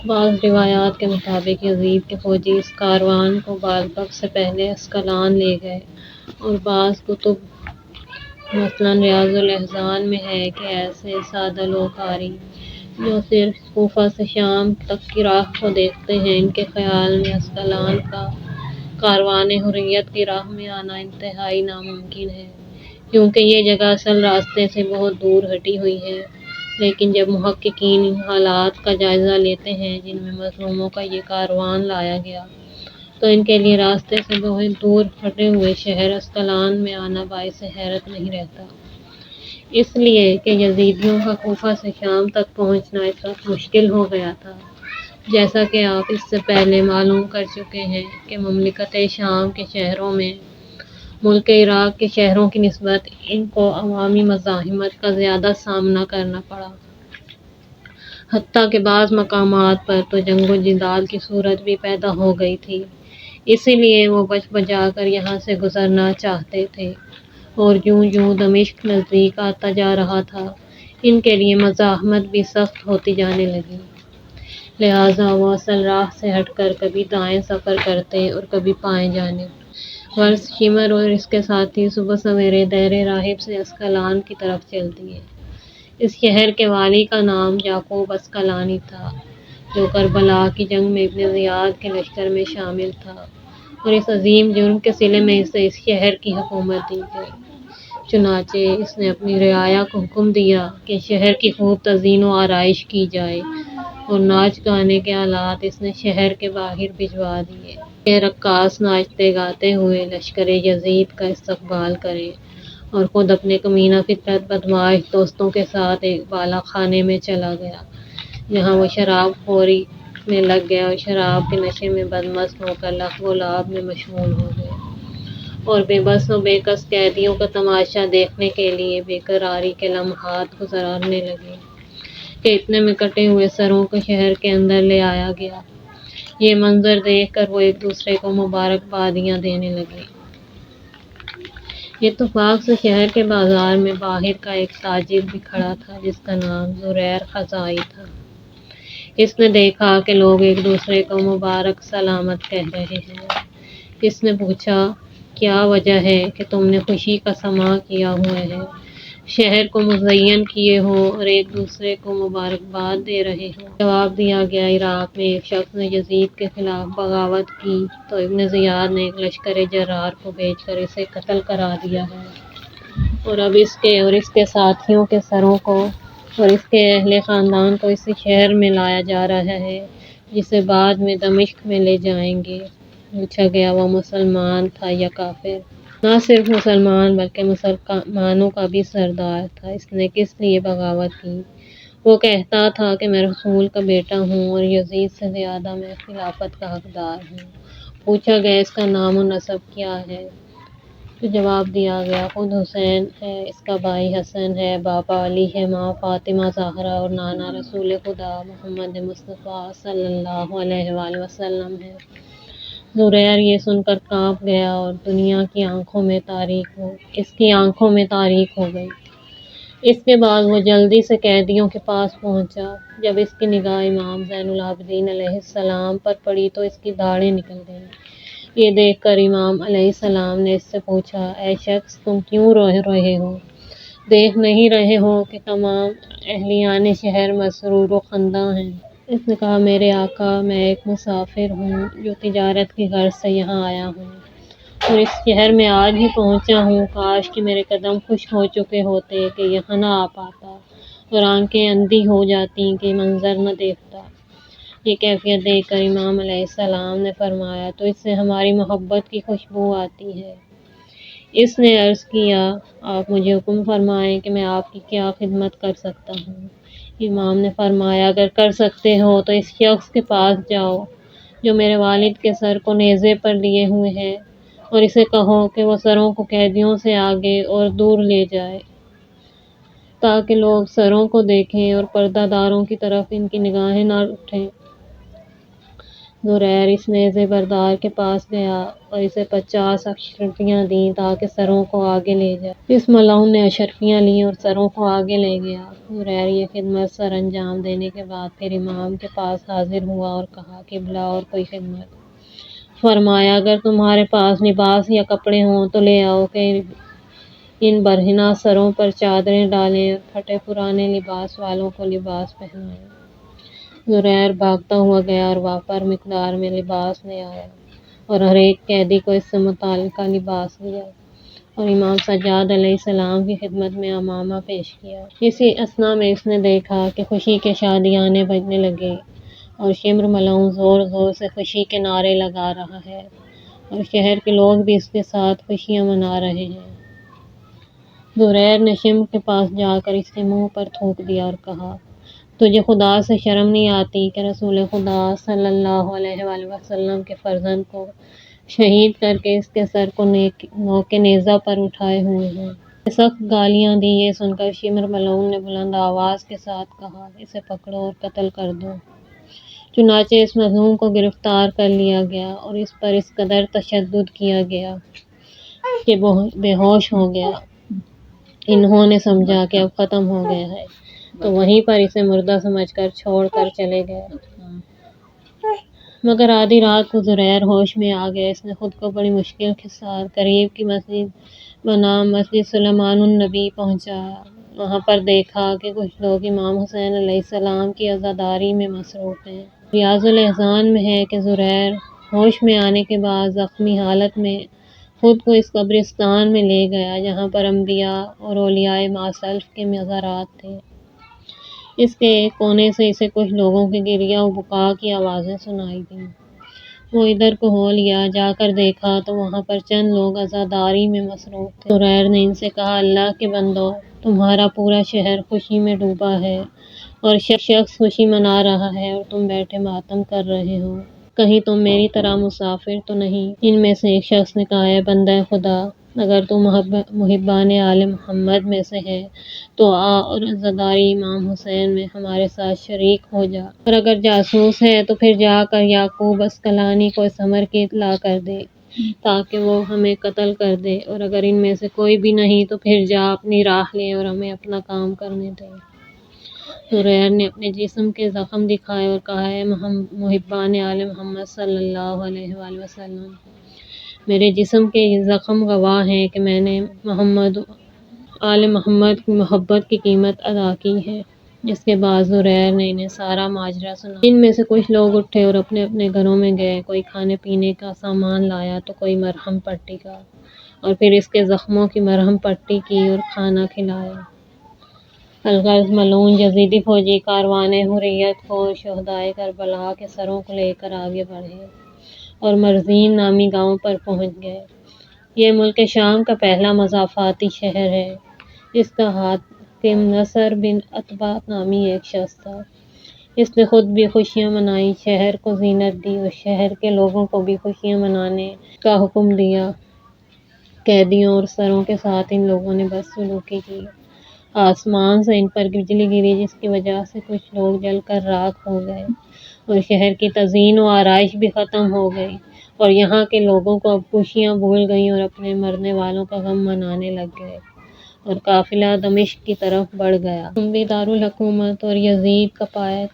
بعض روایات کے مطابق یزید کے فوجی اس کاروان کو بالبک سے پہلے اسقلان لے گئے، اور بعض کتب مثلاً ریاض الاحزان میں ہے کہ ایسے سادہ لوگ قاری جو صرف کوفہ سے شام تک کی راہ کو دیکھتے ہیں، ان کے خیال میں اسقلان کا کاروان حریت کی راہ میں آنا انتہائی ناممکن ہے، کیونکہ یہ جگہ اصل راستے سے بہت دور ہٹی ہوئی ہے۔ لیکن جب محققین ان حالات کا جائزہ لیتے ہیں جن میں مظلوموں کا یہ کاروان لایا گیا، تو ان کے لیے راستے سے بہت دور ہٹے ہوئے شہر اسقلان میں آنا باعث حیرت نہیں رہتا، اس لیے کہ یزیدیوں کا کوفہ سے شام تک پہنچنا اس وقت مشکل ہو گیا تھا۔ جیسا کہ آپ اس سے پہلے معلوم کر چکے ہیں کہ مملکت شام کے شہروں میں ملک عراق کے شہروں کی نسبت ان کو عوامی مزاحمت کا زیادہ سامنا کرنا پڑا، حتیٰ کہ بعض مقامات پر تو جنگ و جدال کی صورت بھی پیدا ہو گئی تھی، اسی لیے وہ بچ بچا کر یہاں سے گزرنا چاہتے تھے، اور جوں جوں دمشق نزدیک آتا جا رہا تھا ان کے لیے مزاحمت بھی سخت ہوتی جانے لگی، لہٰذا وہ اصل راہ سے ہٹ کر کبھی دائیں سفر کرتے اور کبھی بائیں جانب۔ ورث شمر اور اس کے ساتھی صبح سویرے دیر راہب سے اسقلان کی طرف چل دیے۔ اس شہر کے والی کا نام یعقوب اسقلانی تھا، جو کربلا کی جنگ میں ابن زیاد کے لشکر میں شامل تھا، اور اس عظیم جرم کے صلے میں اسے اس شہر کی حکومت دی گئی۔ چنانچہ اس نے اپنی رعایا کو حکم دیا کہ شہر کی خوب تزئین و آرائش کی جائے، اور ناچ گانے کے آلات اس نے شہر کے باہر بھجوا دیے کہ رقاص ناچتے گاتے ہوئے لشکر یزید کا استقبال کریں، اور خود اپنے کمینہ فطرت بدمعاش دوستوں کے ساتھ ایک بالا خانے میں چلا گیا، جہاں وہ شراب خوری میں لگ گیا اور شراب کے نشے میں بدمست ہو کر لہو و لعب میں مشغول ہو گیا، اور بے بس و بے کس قیدیوں کا تماشا دیکھنے کے لیے بے قراری کے لمحات گزارنے لگے کہ اتنے میں کٹے ہوئے سروں کو شہر کے اندر لے آیا گیا۔ یہ منظر دیکھ کر وہ ایک دوسرے کو مبارکبادیاں دینے لگے۔ اتفاق سے شہر کے بازار میں باہر کا ایک تاجر بھی کھڑا تھا جس کا نام زریر خزاعی تھا۔ اس نے دیکھا کہ لوگ ایک دوسرے کو مبارک سلامت کہہ رہے ہیں۔ اس نے پوچھا، کیا وجہ ہے کہ تم نے خوشی کا سماع کیا ہوئے ہے، شہر کو مزین کیے ہو اور ایک دوسرے کو مبارکباد دے رہے ہو؟ جواب دیا گیا، عراق میں ایک شخص نے یزید کے خلاف بغاوت کی تو ابن زیاد نے ایک لشکر جرار کو بھیج کر اسے قتل کرا دیا ہے، اور اب اس کے اور اس کے ساتھیوں کے سروں کو اور اس کے اہل خاندان کو اسی شہر میں لایا جا رہا ہے، جسے بعد میں دمشق میں لے جائیں گے۔ پوچھا گیا، وہ مسلمان تھا یا کافر؟ نہ صرف مسلمان بلکہ مسلمانوں کا بھی سردار تھا۔ اس نے کس لیے بغاوت کی؟ وہ کہتا تھا کہ میں رسول کا بیٹا ہوں اور یزید سے زیادہ میں خلافت کا حقدار ہوں۔ پوچھا گیا، اس کا نام و نسب کیا ہے؟ تو جواب دیا گیا، خود حسین ہے، اس کا بھائی حسن ہے، باپا علی ہے، ماں فاطمہ زہرا اور نانا رسول خدا محمد مصطفیٰ صلی اللہ علیہ وآلہ وسلم ہے۔ زریر یہ سن کر کانپ گیا اور اس کی آنکھوں میں تاریک ہو گئی۔ اس کے بعد وہ جلدی سے قیدیوں کے پاس پہنچا۔ جب اس کی نگاہ امام زین العابدین علیہ السلام پر پڑی تو اس کی داڑھیں نکل گئیں۔ یہ دیکھ کر امام علیہ السلام نے اس سے پوچھا، اے شخص، تم کیوں رو رہے ہو؟ دیکھ نہیں رہے ہو کہ تمام اہلیان شہر مسرور و خنداں ہیں؟ اس نے کہا، میرے آقا، میں ایک مسافر ہوں جو تجارت کی غرض سے یہاں آیا ہوں، اور اس شہر میں آج ہی پہنچا ہوں۔ کاش کہ میرے قدم خشک ہو چکے ہوتے کہ یہاں نہ آ پاتا اور آنکھیں اندھی ہو جاتی کہ منظر نہ دیکھتا۔ یہ کیفیت دیکھ کر امام علیہ السلام نے فرمایا، تو اس سے ہماری محبت کی خوشبو آتی ہے۔ اس نے عرض کیا، آپ مجھے حکم فرمائیں کہ میں آپ کی کیا خدمت کر سکتا ہوں؟ امام نے فرمایا، اگر کر سکتے ہو تو اس شخص کے پاس جاؤ جو میرے والد کے سر کو نیزے پر لیے ہوئے ہے، اور اسے کہو کہ وہ سروں کو قیدیوں سے آگے اور دور لے جائے، تاکہ لوگ سروں کو دیکھیں اور پردہ داروں کی طرف ان کی نگاہیں نہ اٹھیں۔ زریر اس نیزے بردار کے پاس گیا اور اسے 50 اشرفیاں دیں تاکہ سروں کو آگے لے جائے۔ اس ملعون نے اشرفیاں لیں اور سروں کو آگے لے گیا۔ زریر یہ خدمت سر انجام دینے کے بعد پھر امام کے پاس حاضر ہوا اور کہا، قبلہ اور کوئی خدمت؟ فرمایا، اگر تمہارے پاس لباس یا کپڑے ہوں تو لے آؤ کہ ان برہنہ سروں پر چادریں ڈالیں اور پھٹے پرانے لباس والوں کو لباس پہنائیں۔ زریر بھاگتا ہوا گیا اور وافر مقدار میں لباس لے آیا اور ہر ایک قیدی کو اس سے متعلقہ لباس دیا اور امام سجاد علیہ السلام کی خدمت میں عمامہ پیش کیا۔ اسی اثنا میں اس نے دیکھا کہ خوشی کے شادیانے بجنے لگے اور شمر ملعون زور زور سے خوشی کے نعرے لگا رہا ہے اور شہر کے لوگ بھی اس کے ساتھ خوشیاں منا رہے ہیں۔ زریر نے شمر کے پاس جا کر اس کے منہ پر تھوک دیا اور کہا، تجھے خدا سے شرم نہیں آتی کہ رسول خدا صلی اللہ علیہ وآلہ وسلم کے فرزند کو شہید کر کے اس کے سر کو نوک نیزہ پر اٹھائے ہوئے ہیں؟ سخت گالیاں دی۔ یہ سن کر شمر ملعون نے بلند آواز کے ساتھ کہا، اسے پکڑو اور قتل کر دو۔ چنانچہ اس مظلوم کو گرفتار کر لیا گیا اور اس پر اس قدر تشدد کیا گیا کہ بے ہوش ہو گیا۔ انہوں نے سمجھا کہ اب ختم ہو گیا ہے تو وہیں پر اسے مردہ سمجھ کر چھوڑ کر چلے گئے۔ مگر آدھی رات کو زریر ہوش میں آ گیا۔ اس نے خود کو بڑی مشکل کے ساتھ قریب کی مسجد بنام مسجد سلیمان النبی پہنچایا۔ وہاں پر دیکھا کہ کچھ لوگ امام حسین علیہ السلام کی عزاداری میں مصروف ہیں۔ ریاض الاحزان میں ہے کہ زریر ہوش میں آنے کے بعد زخمی حالت میں خود کو اس قبرستان میں لے گیا جہاں پر انبیاء اور اولیاء ماسلف کے مزارات تھے۔ اس کے ایک کونے سے اسے کچھ لوگوں کے گریہ و بکا کی آوازیں سنائی دیں۔ وہ ادھر کو ہو لیا، جا کر دیکھا تو وہاں پر چند لوگ عزاداری میں مصروف تھے۔ زریر نے ان سے کہا، اللہ کے بندو، تمہارا پورا شہر خوشی میں ڈوبا ہے اور شخص خوشی منا رہا ہے اور تم بیٹھے ماتم کر رہے ہو، کہیں تم میری طرح مسافر تو نہیں؟ ان میں سے ایک شخص نے کہا، اے بندہ خدا، اگر تو محبان آل محمد میں سے ہے تو آ اور عزاداری امام حسین میں ہمارے ساتھ شریک ہو جا، اور اگر جاسوس ہے تو پھر جا کر یعقوب اسقلانی کو اس امر کی اطلاع کر دے تاکہ وہ ہمیں قتل کر دے، اور اگر ان میں سے کوئی بھی نہیں تو پھر جا اپنی راہ لے اور ہمیں اپنا کام کرنے دے۔ زریر نے اپنے جسم کے زخم دکھائے اور کہا، اے محبان آل محمد صلی اللہ علیہ وآلہ وسلم، میرے جسم کے یہ زخم گواہ ہیں کہ میں نے آل محمد کی محبت کی قیمت ادا کی ہے۔ اس کے بعد زریر نے انہیں سارا ماجرا سنایا۔ ان میں سے کچھ لوگ اٹھے اور اپنے اپنے گھروں میں گئے، کوئی کھانے پینے کا سامان لایا تو کوئی مرہم پٹی کا، اور پھر اس کے زخموں کی مرہم پٹی کی اور کھانا کھلایا۔ الغرض ملعون یزیدی فوجی کاروان حریت کو شہدائے کربلا کے سروں کو لے کر آگے بڑھے اور مرزین نامی گاؤں پر پہنچ گئے۔ یہ ملک شام کا پہلا مضافاتی شہر ہے۔ اس کا حاکم نصر بن عتبہ نامی ایک شخص تھا۔ اس نے خود بھی خوشیاں منائیں، شہر کو زینت دی اور شہر کے لوگوں کو بھی خوشیاں منانے کا حکم دیا۔ قیدیوں اور سروں کے ساتھ ان لوگوں نے بدسلوکی کی۔ آسمان سے ان پر بجلی گری جس کی وجہ سے کچھ لوگ جل کر راکھ ہو گئے اور شہر کی تزئین و آرائش بھی ختم ہو گئی، اور یہاں کے لوگوں کو اب خوشیاں بھول گئیں اور اپنے مرنے والوں کا غم منانے لگ گئے، اور قافلہ دمشق کی طرف بڑھ گیا۔ اموی دارالحکومت اور یزید کا پایہ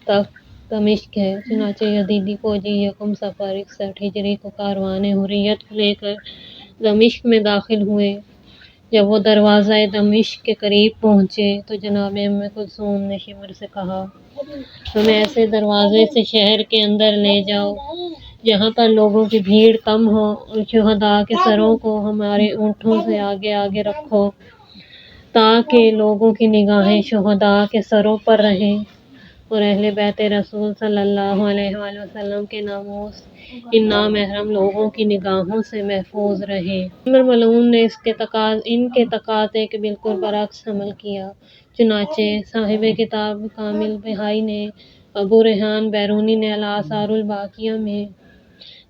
تخت دمشق ہے۔ چنانچہ یزیدی فوجی یکم صفر 61 ہجری کو کاروان حریت کو لے کر دمشق میں داخل ہوئے۔ جب وہ دروازہ دمشق کے قریب پہنچے تو جناب ام کلثوم نے شمر سے کہا، ہمیں ایسے دروازے سے شہر کے اندر لے جاؤ جہاں پر لوگوں کی بھیڑ کم ہو، اور شہداء کے سروں کو ہمارے اونٹوں سے آگے آگے رکھو تاکہ لوگوں کی نگاہیں شہداء کے سروں پر رہیں اور اہل بیت رسول صلی اللہ علیہ وآلہ وسلم کے ناموس ان نامحرم لوگوں کی نگاہوں سے محفوظ رہیں۔ شمر ملعون نے ان کے تقاضے کے بالکل برعکس عمل کیا۔ چنانچہ صاحب کتاب کامل بہائی نے ابو ریحان بیرونی نے الآثار الباقیہ میں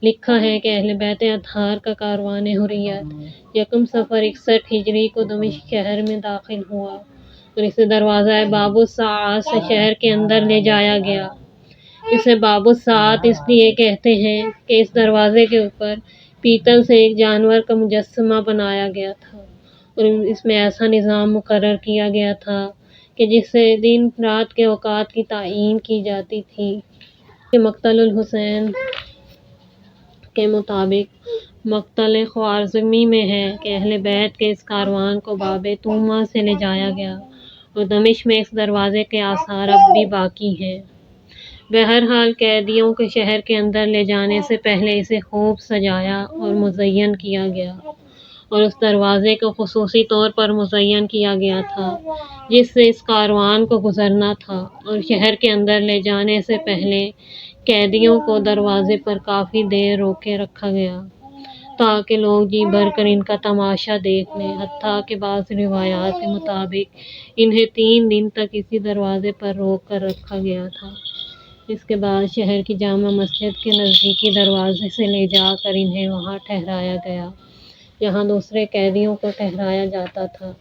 لکھا ہے کہ اہل بیت اطہار کا کاروان حریت یکم صفر 61 ہجری کو دمشق شہر میں داخل ہوا اور اسے دروازہ باب الساعات سے شہر کے اندر لے جایا گیا۔ اسے باب الساعت اس لیے کہتے ہیں کہ اس دروازے کے اوپر پیتل سے ایک جانور کا مجسمہ بنایا گیا تھا اور اس میں ایسا نظام مقرر کیا گیا تھا کہ جس سے دن رات کے اوقات کی تعیین کی جاتی تھی کہ مقتل الحسین کے مطابق مقتل خوارزمی میں ہے کہ اہل بیت کے اس کاروان کو باب طومہ سے لے جایا گیا اور دمشق میں اس دروازے کے آثار اب بھی باقی ہیں۔ بہرحال قیدیوں کے شہر کے اندر لے جانے سے پہلے اسے خوب سجایا اور مزین کیا گیا اور اس دروازے کو خصوصی طور پر مزین کیا گیا تھا جس سے اس کاروان کو گزرنا تھا، اور شہر کے اندر لے جانے سے پہلے قیدیوں کو دروازے پر کافی دیر روکے رکھا گیا تاکہ لوگ جی بھر کر ان کا تماشا دیکھ لیں، حتیٰ کہ بعض روایات کے مطابق انہیں 3 دن تک اسی دروازے پر روک کر رکھا گیا تھا۔ اس کے بعد شہر کی جامع مسجد کے نزدیکی دروازے سے لے جا کر انہیں وہاں ٹھہرایا گیا جہاں دوسرے قیدیوں کو ٹھہرایا جاتا تھا۔